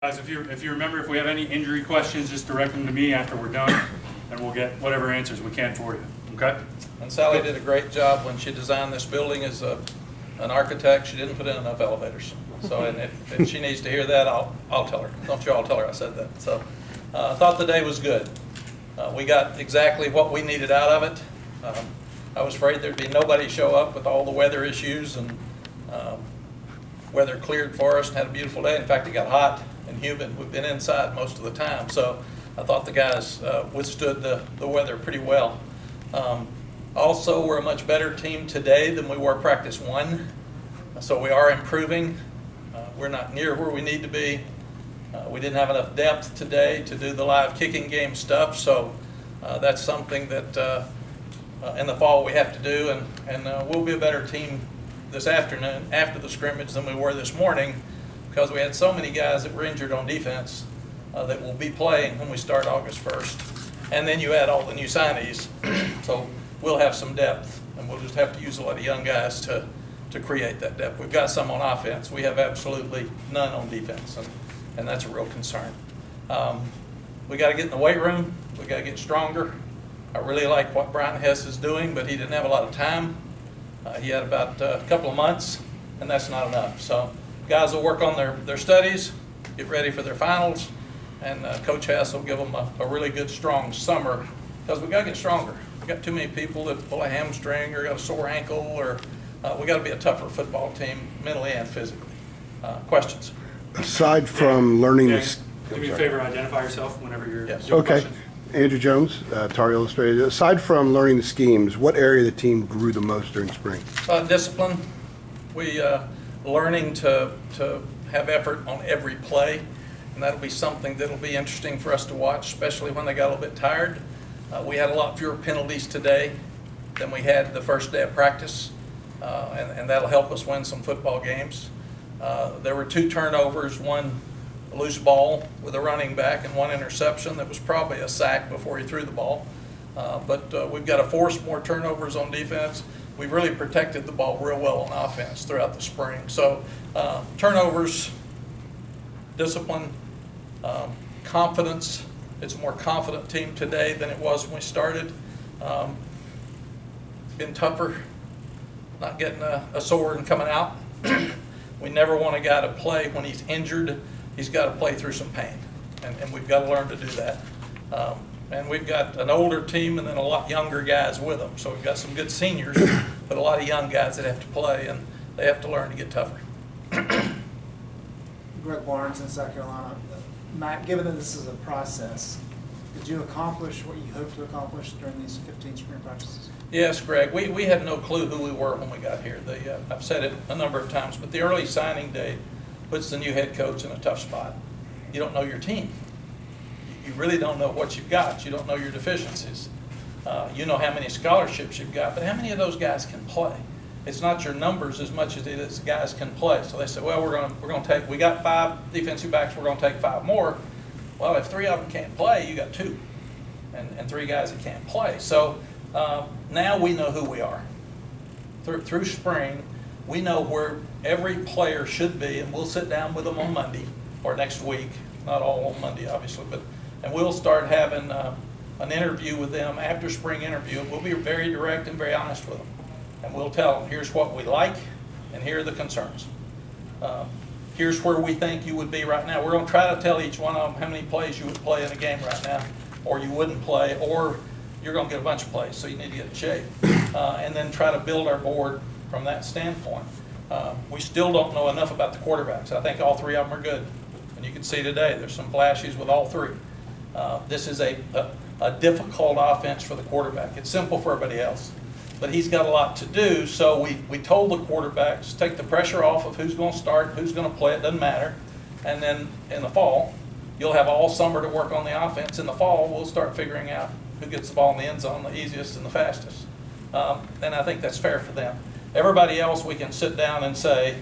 Guys, if you remember, if we have any injury questions, just direct them to me after we're done, and we'll get whatever answers we can for you. Okay? And Sally did a great job when she designed this building as an architect. She didn't put in enough elevators. So, and if she needs to hear that, I'll tell her. Don't you all tell her I said that. So, I thought the day was good. We got exactly what we needed out of it. I was afraid there'd be nobody show up with all the weather issues, and weather cleared for us and had a beautiful day. In fact, it got hot and humid. We've been inside most of the time, so I thought the guys withstood the weather pretty well. Also, we're a much better team today than we were practice one, so we are improving. We're not near where we need to be. We didn't have enough depth today to do the live kicking game stuff, so that's something that in the fall we have to do, and we'll be a better team this afternoon after the scrimmage than we were this morning, because we had so many guys that were injured on defense that will be playing when we start August 1st. And then you add all the new signees, so we'll have some depth, and we'll just have to use a lot of young guys to create that depth. We've got some on offense. We have absolutely none on defense, and that's a real concern. We got to get in the weight room. We got to get stronger. I really like what Brian Hess is doing, but he didn't have a lot of time. He had about a couple of months, and that's not enough. So guys will work on their studies, get ready for their finals, and Coach Hess will give them a really good, strong summer, because we got to get stronger. We got too many people that pull a hamstring or got a sore ankle, or we got to be a tougher football team, mentally and physically. Questions? Aside from learning this, do me a favor, identify yourself whenever you're. Yes. Okay. Andrew Jones, Tar Heel Illustrated. Aside from learning the schemes, what area of the team grew the most during spring? Discipline. We learning to have effort on every play, and that'll be something that'll be interesting for us to watch, especially when they got a little bit tired. We had a lot fewer penalties today than we had the first day of practice, and that'll help us win some football games. There were 2 turnovers, one loose ball with a running back and 1 interception that was probably a sack before he threw the ball. But we've got to force more turnovers on defense. We've really protected the ball real well on offense throughout the spring. So turnovers, discipline, confidence. It's a more confident team today than it was when we started. Been tougher, not getting a sore and coming out. We never want a guy to play when he's injured. He's got to play through some pain, and we've got to learn to do that. And we've got an older team and then a lot younger guys with them. So we've got some good seniors, but a lot of young guys that have to play, and they have to learn to get tougher. Greg Barnes in South Carolina. Matt, given that this is a process, did you accomplish what you hoped to accomplish during these 15 spring practices? Yes, Greg. We had no clue who we were when we got here. I've said it a number of times, but the early signing day puts the new head coach in a tough spot. You don't know your team. You really don't know what you've got. You don't know your deficiencies. You know how many scholarships you've got, but how many of those guys can play? It's not your numbers as much as it is guys can play. So they said, well, we're going to take, we got 5 defensive backs, we're going to take 5 more. Well, if 3 of them can't play, you got 2, and 3 guys that can't play. So now we know who we are. Through spring, we know where every player should be, and we'll sit down with them on Monday or next week. Not all on Monday, obviously, and we'll start having an interview with them after spring interview. We'll be very direct and very honest with them, and we'll tell them, here's what we like, and here are the concerns. Here's where we think you would be right now. We're going to try to tell each one of them how many plays you would play in a game right now, or you wouldn't play, or you're going to get a bunch of plays, so you need to get in shape, and then try to build our board from that standpoint. We still don't know enough about the quarterbacks. I think all 3 of them are good. And you can see today there's some flashes with all 3. This is a difficult offense for the quarterback. It's simple for everybody else, but he's got a lot to do. So we told the quarterbacks, take the pressure off of who's going to start, who's going to play, it doesn't matter. And then in the fall, you'll have all summer to work on the offense. In the fall, we'll start figuring out who gets the ball in the end zone the easiest and the fastest. And I think that's fair for them. Everybody else, we can sit down and say,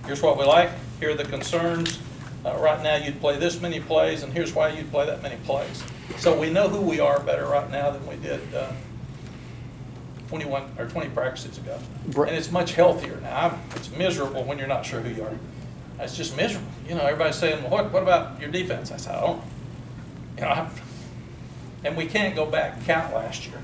here's what we like, here are the concerns. Right now you'd play this many plays, and here's why you'd play that many plays. So we know who we are better right now than we did 21 or 20 practices ago. And it's much healthier now. It's miserable when you're not sure who you are. That's just miserable. You know, everybody's saying, well, what about your defense? I said, I don't know. You know, and we can't go back and count last year.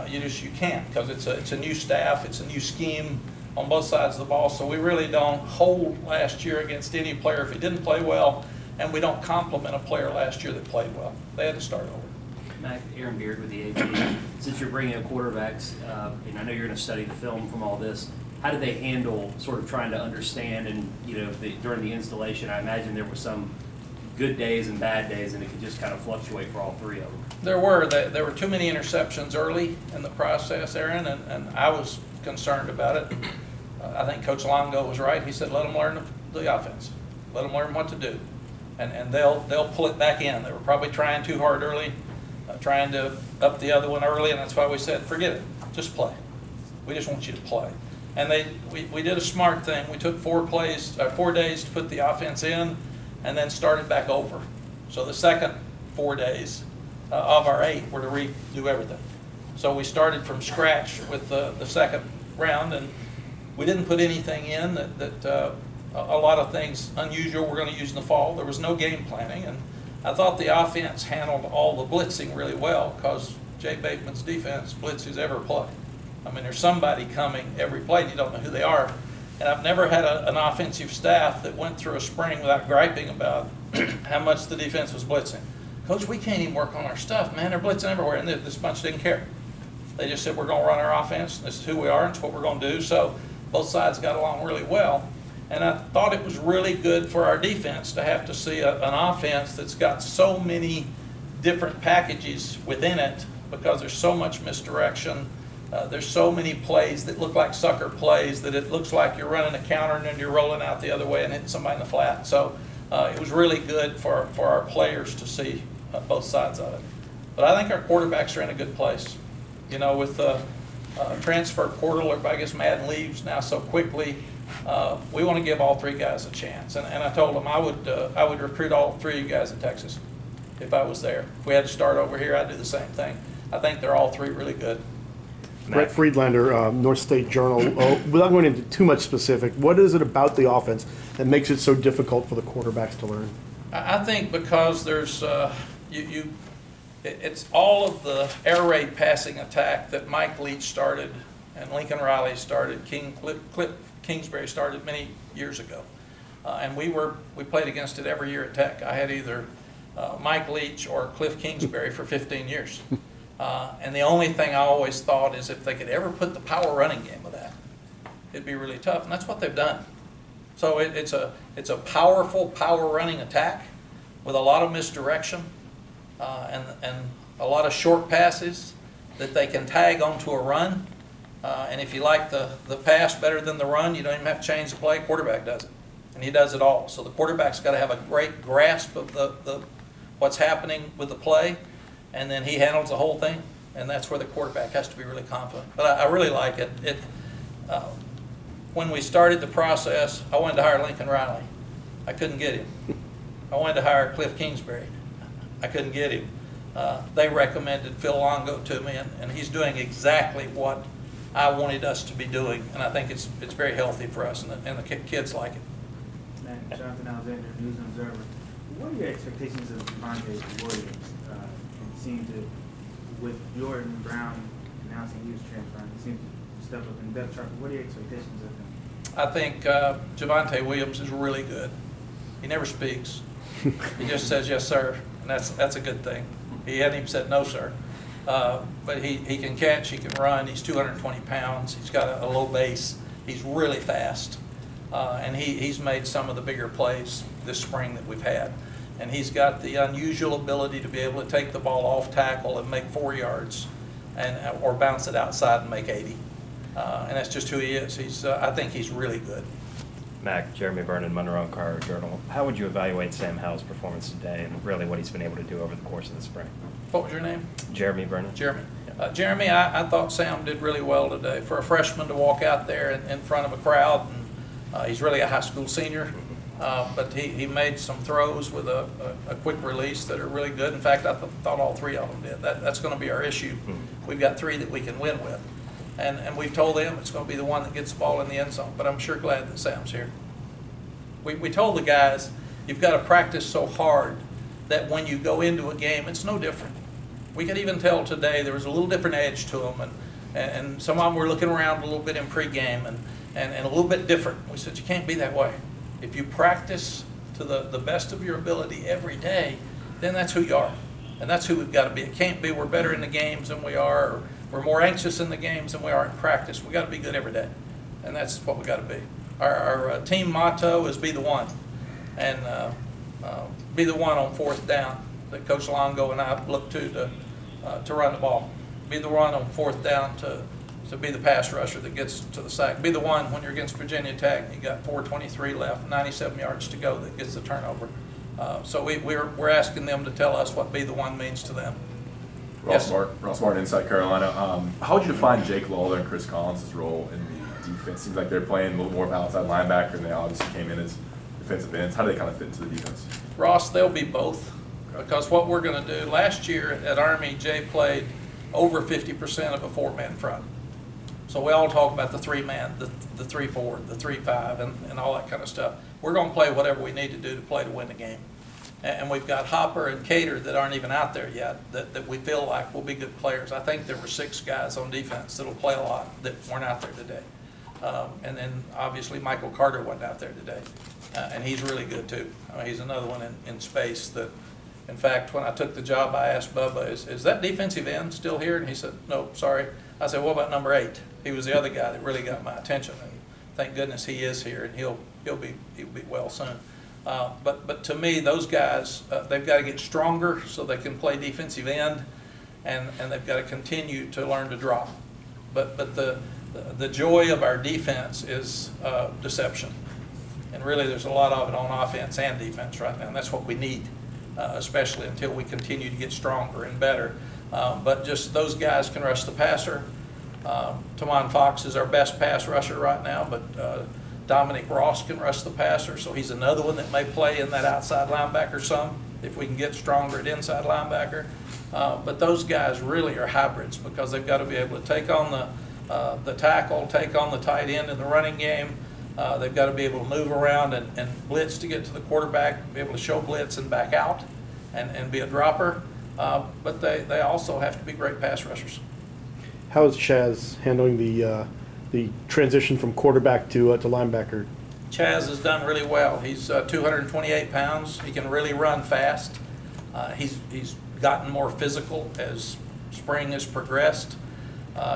You can't, because it's a new staff, it's a new scheme on both sides of the ball, so we really don't hold last year against any player if he didn't play well, and we don't compliment a player last year that played well. They had to start over. Mack, Aaron Beard with the AP. Since you're bringing in quarterbacks, and I know you're going to study the film from all this, how did they handle sort of trying to understand and, you know, during the installation? I imagine there were some good days and bad days, and it could just kind of fluctuate for all three of them. There were too many interceptions early in the process, Aaron, and I was concerned about it. I think Coach Longo was right. He said, let them learn the offense. Let them learn what to do. And they'll pull it back in. They were probably trying too hard early, trying to up the other one early, and that's why we said, forget it, just play. We just want you to play. And we did a smart thing. We took 4 days to put the offense in and then started back over. So the second 4 days of our 8 were to redo everything. So we started from scratch with the second round, and we didn't put anything in that a lot of things unusual we're going to use in the fall. There was no game planning, and I thought the offense handled all the blitzing really well, because Jay Bateman's defense blitzes every play. I mean, there's somebody coming every play, and you don't know who they are. And I've never had an offensive staff that went through a spring without griping about how much the defense was blitzing. Coach, we can't even work on our stuff, man. They're blitzing everywhere, and this bunch didn't care. They just said, we're going to run our offense, and this is who we are, and it's what we're going to do. So both sides got along really well. And I thought it was really good for our defense to have to see an offense that's got so many different packages within it, because there's so much misdirection. There's so many plays that look like sucker plays that it looks like you're running a counter and then you're rolling out the other way and hitting somebody in the flat. So it was really good for our players to see both sides of it. But I think our quarterbacks are in a good place. You know, with the transfer portal, everybody gets mad and leaves now so quickly. We want to give all 3 guys a chance. And I told them I would recruit all 3 of you guys in Texas if I was there. If we had to start over here, I'd do the same thing. I think they're all 3 really good. Brett Friedlander, North State Journal. Without going into too much specific, what is it about the offense that makes it so difficult for the quarterbacks to learn? I think because there's it's all of the air raid passing attack that Mike Leach started and Lincoln Riley started, Cliff Kingsbury started many years ago, and we played against it every year at Tech. I had either Mike Leach or Cliff Kingsbury for 15 years. And the only thing I always thought is if they could ever put the power running game with that, it'd be really tough, and that's what they've done. So it's a powerful power running attack with a lot of misdirection and a lot of short passes that they can tag onto a run. And if you like the pass better than the run, you don't even have to change the play. Quarterback does it, and he does it all. So the quarterback's got to have a great grasp of what's happening with the play. And then he handles the whole thing, and that's where the quarterback has to be really confident. But I really like it. When we started the process, I wanted to hire Lincoln Riley. I couldn't get him. I wanted to hire Cliff Kingsbury. I couldn't get him. They recommended Phil Longo to me, and he's doing exactly what I wanted us to be doing, and I think it's very healthy for us, and the kids like it. Matt, Jonathan Alexander, News and Observer. What are your expectations of Javonte Williams? Seemed to, with Jordan Brown announcing he was transferring, he seemed to step up in the depth chart. What are your expectations of him? I think Javonte Williams is really good. He never speaks. He just says yes, sir, and that's a good thing. He hadn't even said no, sir. But he can catch, he can run. He's 220 pounds. He's got a low base. He's really fast, and he's made some of the bigger plays this spring that we've had. And he's got the unusual ability to be able to take the ball off tackle and make 4 yards, or bounce it outside and make 80. And that's just who he is. I think he's really good. Mack, Jeremy Vernon, Monroe and Carter Journal. How would you evaluate Sam Howell's performance today and really what he's been able to do over the course of the spring? What was your name? Jeremy Vernon. Jeremy. Jeremy, I thought Sam did really well today. For a freshman to walk out there in front of a crowd, and he's really a high school senior. But he made some throws with a quick release that are really good. In fact, I thought all 3 of them did. That's going to be our issue. We've got 3 that we can win with. And we've told them it's going to be the one that gets the ball in the end zone. But I'm sure glad that Sam's here. We told the guys, you've got to practice so hard that when you go into a game, it's no different. We could even tell today there was a little different edge to them, and some of them were looking around a little bit in pregame and a little bit different. We said, you can't be that way. If you practice to the best of your ability every day, then that's who you are. And that's who we've got to be. It can't be we're better in the games than we are, or we're more anxious in the games than we are in practice. We've got to be good every day. And that's what we've got to be. Our team motto is be the one. And be the one on fourth down that Coach Longo and I look to run the ball. Be the one on fourth down to be the pass rusher that gets to the sack. Be the one when you're against Virginia Tech, you got 4:23 left, 97 yards to go, that gets the turnover. So we're asking them to tell us what be the one means to them. Ross Martin, Inside Carolina. How would you define Jake Lawler and Chris Collins' role in the defense? Seems like they're playing a little more of outside linebacker, and they obviously came in as defensive ends. How do they kind of fit into the defense? Ross, they'll be both, because what we're going to do, last year at Army, Jay played over 50% of a four-man front. So we all talk about the three-man, the 3-4, the 3-5, and all that kind of stuff. We're going to play whatever we need to do to play to win the game. And we've got Hopper and Cater that aren't even out there yet that we feel like will be good players. I think there were 6 guys on defense that will play a lot that weren't out there today. And then obviously Michael Carter wasn't out there today. And he's really good too. I mean, he's another one in space that, in fact, when I took the job, I asked Bubba, is that defensive end still here? And he said, no, sorry. I said, what about number 8? He was the other guy that really got my attention. And thank goodness he is here, and he'll be well soon. But to me, those guys, they've got to get stronger so they can play defensive end, and they've got to continue to learn to drop. But the joy of our defense is deception. And really there's a lot of it on offense and defense right now, and that's what we need, especially until we continue to get stronger and better. But just those guys can rush the passer. Tamon Fox is our best pass rusher right now, but Dominic Ross can rush the passer, so he's another one that may play in that outside linebacker some, if we can get stronger at inside linebacker. But those guys really are hybrids, because they've got to be able to take on the tackle, take on the tight end in the running game. They've got to be able to move around and blitz to get to the quarterback, be able to show blitz and back out and be a dropper. But they also have to be great pass rushers. How is Chaz handling the transition from quarterback to linebacker? Chaz has done really well. He's 228 pounds. He can really run fast. He's gotten more physical as spring has progressed.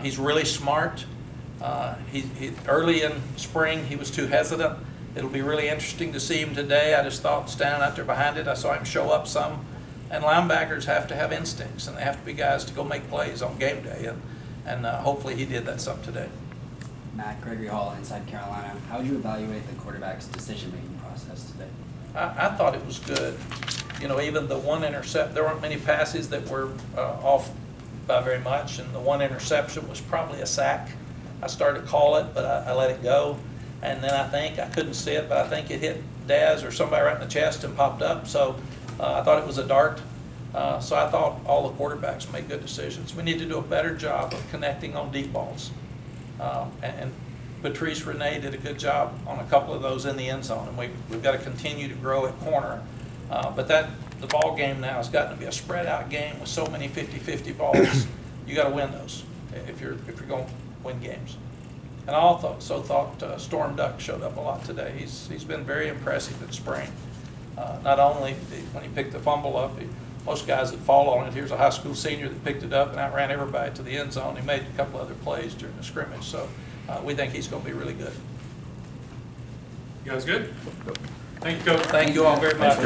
He's really smart. Early in spring, he was too hesitant. It'll be really interesting to see him today. I just thought, standing out there behind it, I saw him show up some. And linebackers have to have instincts, and they have to be guys to go make plays on game day. And hopefully he did that some today. Mack, Gregory Hall, Inside Carolina. How would you evaluate the quarterback's decision-making process today? I thought it was good. You know, even the one intercept, there weren't many passes that were off by very much, and the one interception was probably a sack. I started to call it, but I let it go. And then I couldn't see it, but I think it hit Daz or somebody right in the chest and popped up. So I thought it was a dart. So I thought all the quarterbacks made good decisions. We need to do a better job of connecting on deep balls. And Patrice Renee did a good job on a couple of those in the end zone, and we've got to continue to grow at corner. But the ball game now has gotten to be a spread out game with so many 50-50 balls. You got to win those if you're going to win games. And I also thought Storm Duck showed up a lot today. He's been very impressive in spring. Not only when he picked the fumble up, most guys that fall on it. Here's a high school senior that picked it up and outran everybody to the end zone. He made a couple other plays during the scrimmage, so we think he's going to be really good. You guys good? Thank you, Coach. Thank you all very much.